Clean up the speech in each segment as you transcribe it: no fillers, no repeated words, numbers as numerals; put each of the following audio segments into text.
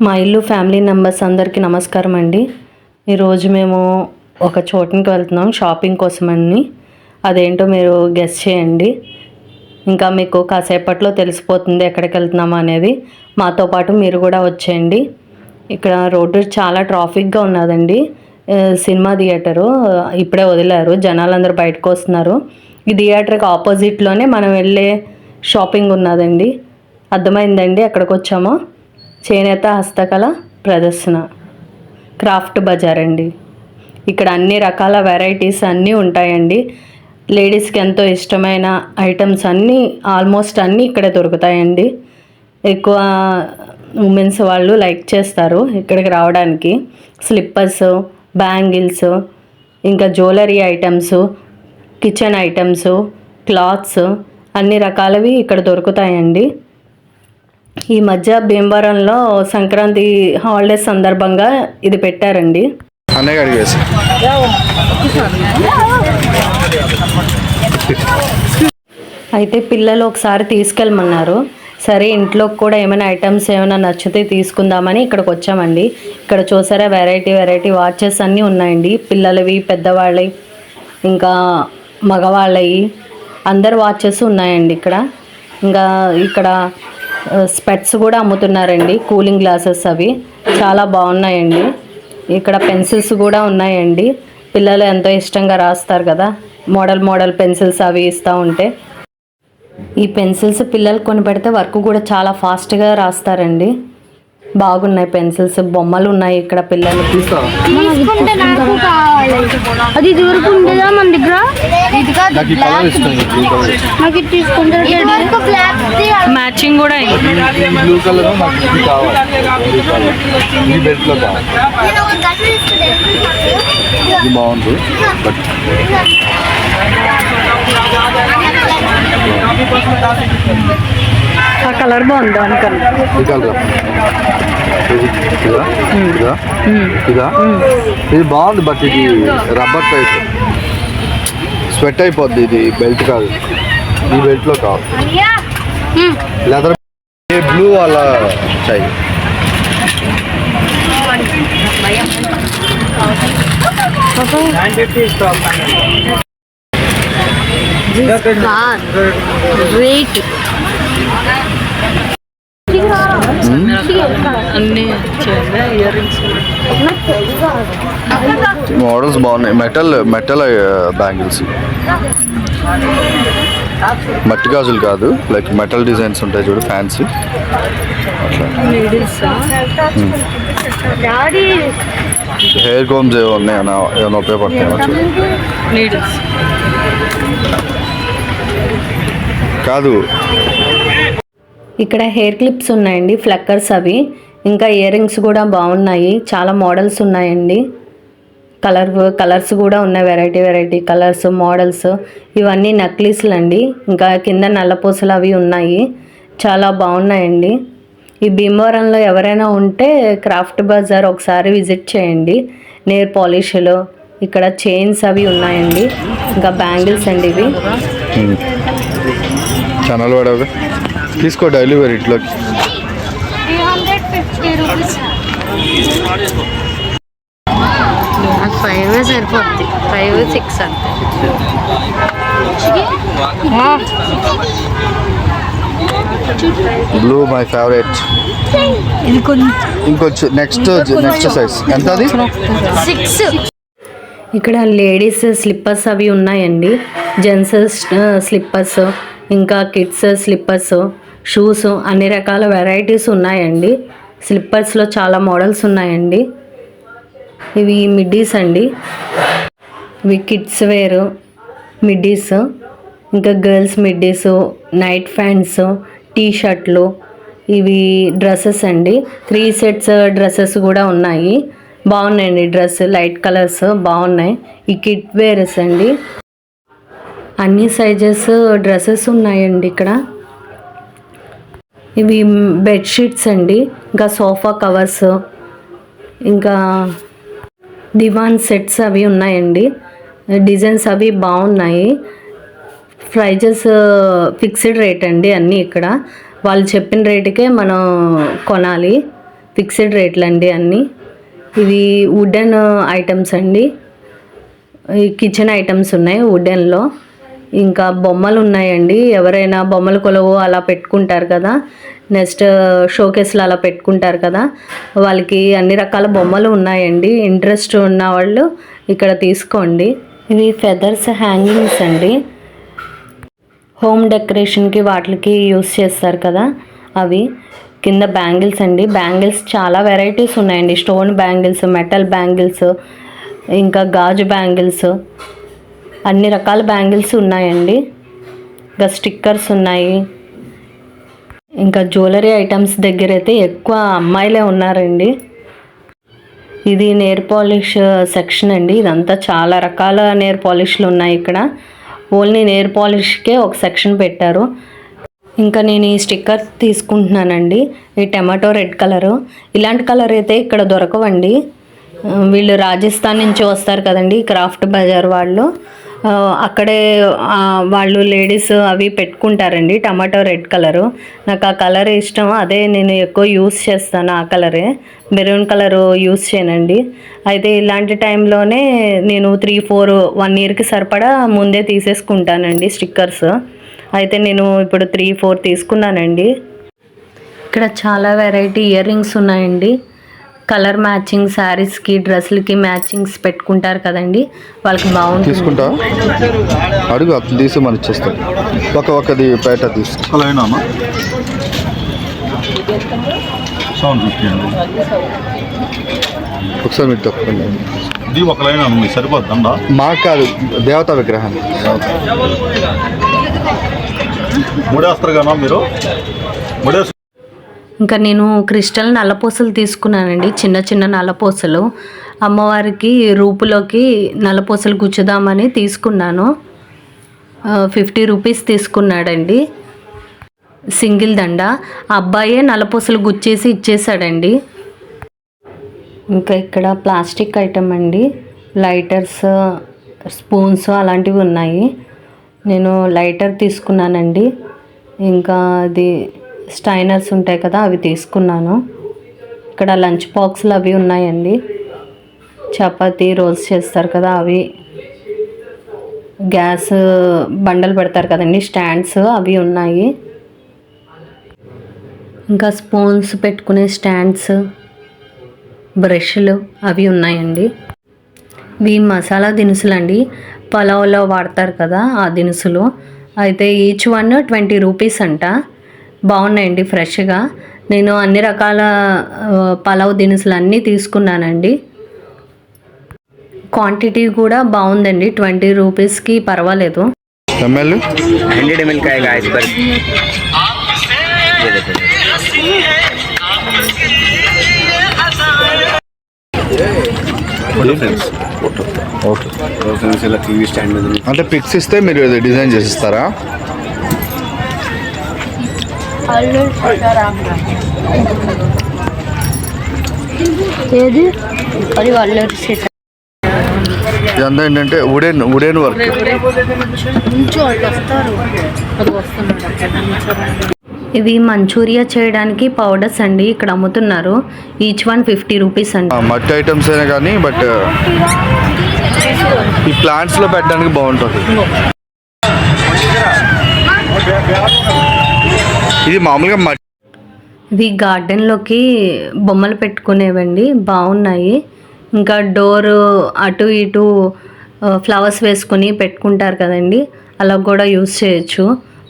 మా ఇల్లు family members అందరికీ నమస్కారం అండి. ఈరోజు మేము ఒక చోటుకి వెళ్తున్నాం షాపింగ్ కోసమని. అదేంటో మీరు గెస్ చేయండి. ఇంకా మీకు కాసేపట్లో తెలిసిపోతుంది ఎక్కడికి వెళ్తున్నాము అనేది. మాతో పాటు మీరు కూడా వచ్చేయండి. ఇక్కడ రోడ్డు చాలా ట్రాఫిక్గా ఉన్నదండి. సినిమా థియేటరు ఇప్పుడే వదిలారు, జనాలందరూ బయటకు వస్తున్నారు. ఈ థియేటర్కి ఆపోజిట్లోనే మనం వెళ్ళే షాపింగ్ ఉన్నదండి. అర్థమైందండి ఎక్కడికి వచ్చామో? చేనేత హస్తకళ ప్రదర్శన, క్రాఫ్ట్ బజార్ అండి. ఇక్కడ అన్ని రకాల వెరైటీస్ అన్నీ ఉంటాయండి. లేడీస్కి ఎంతో ఇష్టమైన ఐటమ్స్ అన్నీ ఆల్మోస్ట్ అన్నీ ఇక్కడ దొరుకుతాయండి. ఎక్కువ ఉమెన్స్ వాళ్ళు లైక్ చేస్తారు ఇక్కడికి రావడానికి. స్లిప్పర్స్, బ్యాంగిల్స్, ఇంకా jewellery items, kitchen items, clothes అన్ని రకాలవి ఇక్కడ దొరుకుతాయండి. ఈ మధ్య భీమవరంలో సంక్రాంతి హాలిడేస్ సందర్భంగా ఇది పెట్టారండి. అయితే పిల్లలు ఒకసారి తీసుకెళ్ళమన్నారు. సరే ఇంట్లోకి కూడా ఏమైనా ఐటమ్స్ ఏమైనా నచ్చితే తీసుకుందామని ఇక్కడికి వచ్చామండి. ఇక్కడ చూసారా వెరైటీ వాచెస్ అన్నీ ఉన్నాయండి. పిల్లలవి, పెద్దవాళ్ళవి, ఇంకా మగవాళ్ళవి అందరు వాచెస్ ఉన్నాయండి ఇక్కడ. ఇంకా ఇక్కడ స్పెట్స్ కూడా అమ్ముతున్నారండి, కూలింగ్ గ్లాసెస్ అవి చాలా బాగున్నాయండి. ఇక్కడ పెన్సిల్స్ కూడా ఉన్నాయండి. పిల్లలు ఎంతో ఇష్టంగా రాస్తారు కదా, మోడల్ పెన్సిల్స్ అవి ఇస్తూ ఉంటే. ఈ పెన్సిల్స్ పిల్లలు కొని పెడితే వర్క్ కూడా చాలా ఫాస్ట్గా రాస్తారండి. బాగున్నాయి పెన్సిల్స్, బొమ్మలు ఉన్నాయి ఇక్కడ పిల్లలు. అది దొరుకుంటుందా మన దగ్గర? మ్యాచింగ్ కూడా బాగుంది. ఆ కలర్ బాగుంది అనుకోండి. ఇది బాగుంది, బట్ ఇది రబ్బర్ టైప్, స్వెట్ అయిపోద్ది. ఇది బెల్ట్ కాదు, ఈ బెల్ట్ లో కాదు. లెదర్ బ్లూ అలా చాయి. మోడల్స్ బాగున్నాయి. మెటల్ బ్యాంగిల్స్, మట్టి గాజులు కాదు, లైక్ మెటల్ డిజైన్స్ ఉంటాయి చూడు, ఫ్యాన్సీ హెయిర్ కోమ్స్ ఏమో ఉన్నాయి, ఏమైనా ఉపయోగపడతాయి కాదు. ఇక్కడ హెయిర్ క్లిప్స్ ఉన్నాయండి, ఫ్లక్కర్స్ అవి, ఇంకా ఇయర్ రింగ్స్ కూడా బాగున్నాయి. చాలా మోడల్స్ ఉన్నాయండి. కలర్స్ కూడా ఉన్నాయి, వెరైటీ కలర్స్, మోడల్స్. ఇవన్నీ నక్లీస్లు అండి. ఇంకా కింద నల్లపూసలు అవి ఉన్నాయి, చాలా బాగున్నాయండి. ఈ భీమవరంలో ఎవరైనా ఉంటే క్రాఫ్ట్ బజార్ ఒకసారి విజిట్ చేయండి. నెయిల్ పాలిష్లు, ఇక్కడ చైన్స్ అవి ఉన్నాయండి. ఇంకా బ్యాంగిల్స్ అండి ఇవి. ఛానల్ వాడవి తీసుకో, డైలీ వేర్ ఇట్లోకి. 350 రూపీస్. 5 సరిపోద్ది, 5, 6 అంతే. Blue my favourite. ఇంకొచ్చు నెక్స్ట్ సైజ్ ఎంత? అది 6. ఇక్కడ లేడీస్ స్లిప్పర్స్ అవి ఉన్నాయండి. జెంట్స్ స్లిప్పర్స్, ఇంకా కిడ్స్ స్లిప్పర్స్, షూస్, అన్ని రకాల వెరైటీస్ ఉన్నాయండి. స్లిప్పర్స్లో చాలా మోడల్స్ ఉన్నాయండి. ఇవి మిడ్డీస్ అండి. ఇవి కిడ్స్ వేర్ మిడ్డీస్, ఇంకా girls midis, night pants, T షర్ట్లు, ఇవి డ్రెస్సెస్ అండి. 3 సెట్స్ డ్రెస్సెస్ కూడా ఉన్నాయి. బాగున్నాయండి డ్రెస్, లైట్ కలర్స్ బాగున్నాయి. ఈ కిడ్ వేర్స్ అండి, అన్ని సైజెస్ డ్రెస్సెస్ ఉన్నాయండి ఇక్కడ. ఇవి బెడ్షీట్స్ అండి, ఇంకా సోఫా కవర్స్, ఇంకా దివాన్ సెట్స్ అవి ఉన్నాయండి. డిజైన్స్ అవి బాగున్నాయి. ప్రైజెస్ ఫిక్స్డ్ రేట్ అండి అన్నీ. ఇక్కడ వాళ్ళు చెప్పిన రేటుకే మనం కొనాలి. ఫిక్స్డ్ రేట్లు అండి అన్నీ. ఇవి వుడెన్ ఐటమ్స్ అండి. ఈ కిచెన్ ఐటమ్స్ ఉన్నాయి వుడెన్లో. ఇంకా బొమ్మలు ఉన్నాయండి. ఎవరైనా బొమ్మల కొలువు అలా పెట్టుకుంటారు కదా, నెక్స్ట్ షోకేస్లో అలా పెట్టుకుంటారు కదా, వాళ్ళకి అన్ని రకాల బొమ్మలు ఉన్నాయండి. ఇంట్రెస్ట్ ఉన్న వాళ్ళు ఇక్కడ తీసుకోండి. ఇవి ఫెదర్స్ హ్యాంగింగ్స్ అండి. హోమ్ డెకరేషన్కి వాటికి యూస్ చేస్తారు కదా అవి. కింద బ్యాంగిల్స్ అండి. బ్యాంగిల్స్ చాలా వెరైటీస్ ఉన్నాయండి. స్టోన్ బ్యాంగిల్స్, మెటల్ బ్యాంగిల్స్, ఇంకా గాజు బ్యాంగిల్స్, అన్ని రకాల బ్యాంగిల్స్ ఉన్నాయండి. ఇంకా స్టిక్కర్స్ ఉన్నాయి. ఇంకా జ్యువెలరీ ఐటమ్స్ దగ్గర అయితే ఎక్కువ అమ్మాయిలే ఉన్నారండి. ఇది నెయిల్ పాలిష్ సెక్షన్ అండి. ఇదంతా చాలా రకాల నెయిల్ పాలిష్లు ఉన్నాయి ఇక్కడ. ఓన్లీ నెయిల్ పాలిష్కే ఒక సెక్షన్ పెట్టారు. ఇంకా నేను ఈ స్టిక్కర్ తీసుకుంటున్నానండి. ఈ టమాటో రెడ్ కలరు. ఇలాంటి కలర్ అయితే ఇక్కడ దొరకవండి. వీళ్ళు రాజస్థాన్ నుంచి వస్తారు కదండి, క్రాఫ్ట్ బజార్ వాళ్ళు. అక్కడే వాళ్ళు లేడీస్ అవి పెట్టుకుంటారండి టమాటో రెడ్ కలరు. నాకు ఆ కలర్ ఇష్టం, అదే నేను ఎక్కువ యూస్ చేస్తాను. ఆ కలరే, మెరూన్ కలరు యూస్ చేయనండి. అయితే ఇలాంటి టైంలోనే నేను 3-4 1 ఇయర్కి సరిపడా ముందే తీసేసుకుంటానండి స్టిక్కర్స్. అయితే నేను ఇప్పుడు 3-4 తీసుకున్నానండి. ఇక్కడ చాలా వెరైటీ ఇయర్ రింగ్స్ ఉన్నాయండి. కలర్ మ్యాచింగ్ శారీస్కి, డ్రెస్లకి మ్యాచింగ్స్ పెట్టుకుంటారు కదండి, వాళ్ళకి బాగుంటుంది. తీసుకుంటా అడుగు, అతను తీసి మనం ఇచ్చేస్తాం. ఒకది పేట తీసుకోలేనా ఒకసారి మీరు తప్పండి. ఇది ఒక లైన్ అన్న మీకు సరిపోతుందా? మాకు కాదు, దేవతా విగ్రహాన్ని ముడేస్తారు కదా మీరు. ముడేస్తారు. ఇంకా నేను క్రిస్టల్ నల్లపూసలు తీసుకున్నానండి. చిన్న చిన్న నల్లపూసలు అమ్మవారికి రూపులోకి నల్లపూసలు గుచ్చుదామని తీసుకున్నాను. 50 రూపీస్ తీసుకున్నాడండి సింగిల్ దండ. అబ్బాయే నల్లపూసలు గుచ్చేసి ఇచ్చేసాడండి. ఇంకా ఇక్కడ ప్లాస్టిక్ ఐటమ్ అండి. లైటర్స్, స్పూన్స్ అలాంటివి ఉన్నాయి. నేను లైటర్ తీసుకున్నానండి. ఇంకా అది స్టైనర్స్ ఉంటాయి కదా, అవి తీసుకున్నాను. ఇక్కడ లంచ్ బాక్స్లు అవి ఉన్నాయండి. చపాతీ రోల్స్ చేస్తారు కదా అవి, గ్యాస్ బండలు పెడతారు కదండి స్టాండ్స్, అవి ఉన్నాయి. ఇంకా స్పూన్స్ పెట్టుకునే స్టాండ్స్, బ్రష్లు అవి ఉన్నాయండి. ఇవి మసాలా దినుసులు అండి. పలావ్లో వాడతారు కదా ఆ దినుసులు. అయితే ఈచ్ 1 20 రూపీస్ అంట. బాగున్నాయండి ఫ్రెష్గా. నేను అన్ని రకాల పలావ్ దినుసులు అన్నీ తీసుకున్నానండి. క్వాంటిటీ కూడా బాగుందండి. 20 రూపీస్కి పర్వాలేదు. ml 100 ml का आएगा आइसबर्ग। ये देखो ఓకే. ఇలా టీవీ స్టాండ్ మీద అంటే పిక్స్ ఇస్తే మీరు డిజైన్ చేసిస్తారా? ఏది అది వాళ్ళు సెట్ ఇదంతా ఏంటంటే వుడెన్ వర్క్. ఇవి మంచూరియా చేయడానికి పౌడర్స్ అండి. ఇక్కడ అమ్ముతున్నారు. ఈచ్ 1 50 రూపీస్ అండి. మట్టి ఐటమ్స్ అయినా కానీ, బట్ ఈ ప్లాంట్స్లో పెట్టడానికి బాగుంటుంది. ఇది మామూలుగా మట్టి. ఇవి గార్డెన్లోకి బొమ్మలు పెట్టుకునేవండి, బాగున్నాయి. ఇంకా డోరు అటు ఇటు ఫ్లవర్స్ వేసుకొని పెట్టుకుంటారు కదండి, అలా కూడా యూస్ చేయొచ్చు.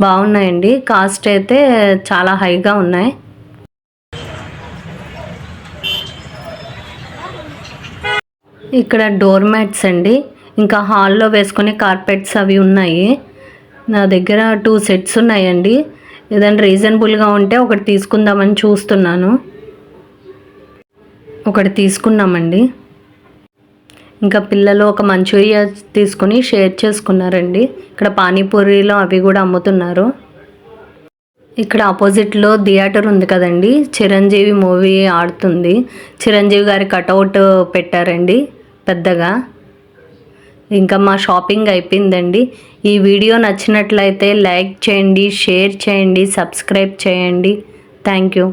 బాగున్నాయండి. కాస్ట్ అయితే చాలా హైగా ఉన్నాయి. ఇక్కడ డోర్ మ్యాట్స్ అండి. ఇంకా హాల్లో వేసుకునే కార్పెట్స్ అవి ఉన్నాయి. నా దగ్గర 2 సెట్స్ ఉన్నాయండి. ఏదైనా రీజనబుల్గా ఉంటే ఒకటి తీసుకుందామని చూస్తున్నాను. ఒకటి తీసుకున్నామండి. ఇంకా పిల్లలు ఒక మంచూరియా తీసుకుని షేర్ చేసుకున్నారండి. ఇక్కడ పానీపూరీలో అవి కూడా అమ్ముతున్నారు. ఇక్కడ ఆపోజిట్లో థియేటర్ ఉంది కదండి, చిరంజీవి మూవీ ఆడుతుంది. చిరంజీవి గారి కటౌట్ పెట్టారండి పెద్దగా. ఇంకా మా షాపింగ్ అయిపోయిందండి. ఈ వీడియో నచ్చినట్లయితే లైక్ చేయండి, షేర్ చేయండి, సబ్స్క్రైబ్ చేయండి. Thank you.